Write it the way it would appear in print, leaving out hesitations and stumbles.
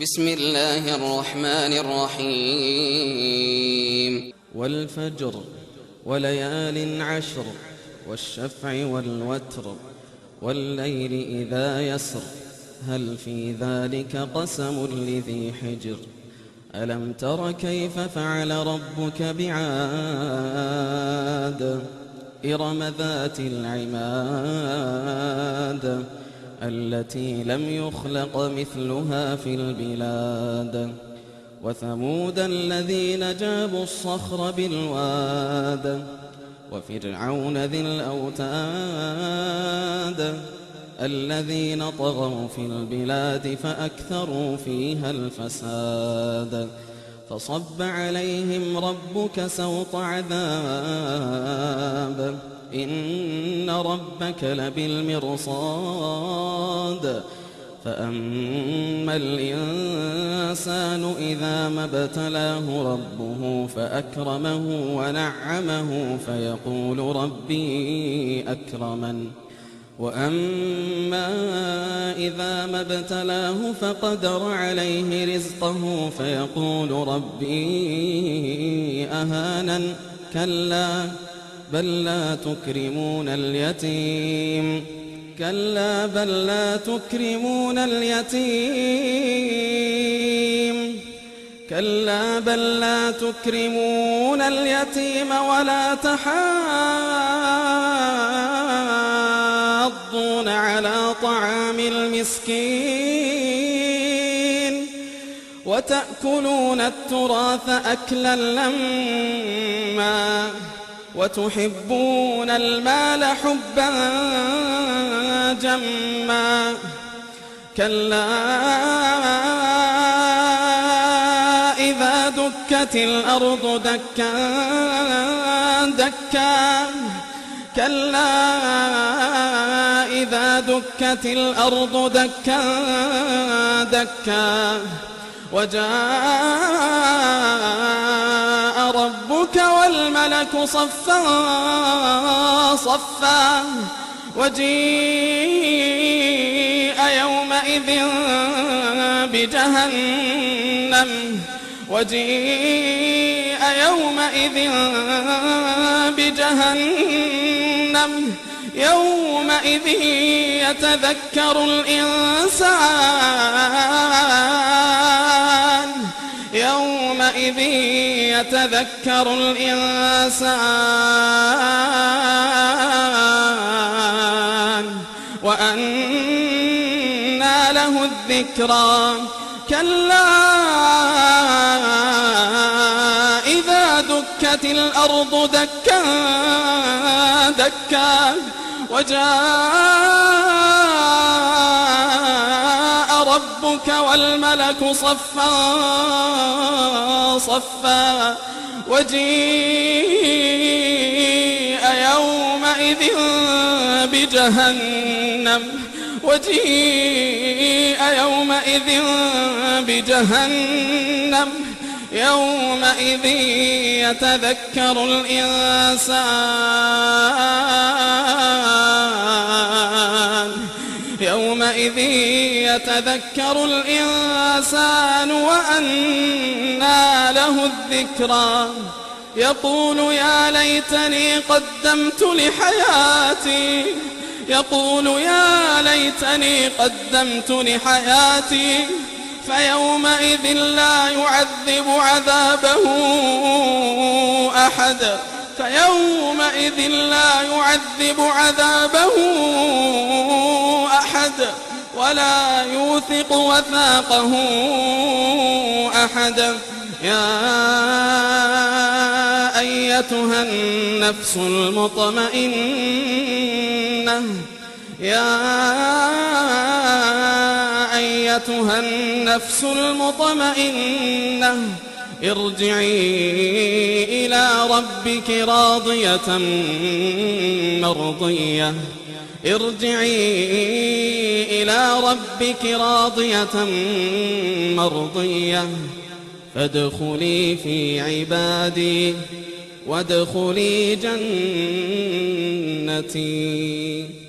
بسم الله الرحمن الرحيم والفجر وليال عشر والشفع والوتر والليل إذا يسر هل في ذلك قسم لذي حجر ألم تر كيف فعل ربك بعاد إرم ذات العماد التي لم يخلق مثلها في البلاد وثمود الذين جابوا الصخر بالواد وفرعون ذي الأوتاد الذين طغوا في البلاد فأكثروا فيها الفساد فصب عليهم ربك سوط عذاب إن ربك لبالمرصاد فأما الإنسان إذا ما ابتلاه ربه فأكرمه ونعمه فيقول ربي أكرمن وأما إذا ما ابتلاه فقدر عليه رزقه فيقول ربي أهانن كلا بل لا تكرمون اليتيم كلا بل لا تكرمون اليتيم كلا بل لا تكرمون اليتيم ولا تحاضون على طعام المسكين وتأكلون التراث أكلا لما وتحبون المال حبا جما كلا إذا دكت الأرض دكا دكا كلا إذا دكت الأرض دكا دكا وجاء ربك والملك صفا صفا وجيء يومئذ بجهنم يومئذ يتذكر الإنسان وأنى له الذكرى كلا إذا دكت الأرض دكا دكا وجاء ربك والملك صفا صفا وجيء يومئذ بجهنم يومئذ يتذكر الإنسان وأنى له الذكرى يقول يا ليتني قدمت لحياتي فيومئذ لا يعذب عذابه أحد ولا يوثق وثاقه أحد يا أيتها النفس المطمئنة ارجعي إلى ربك راضية مرضية فادخلي في عبادي وادخلي جنتي.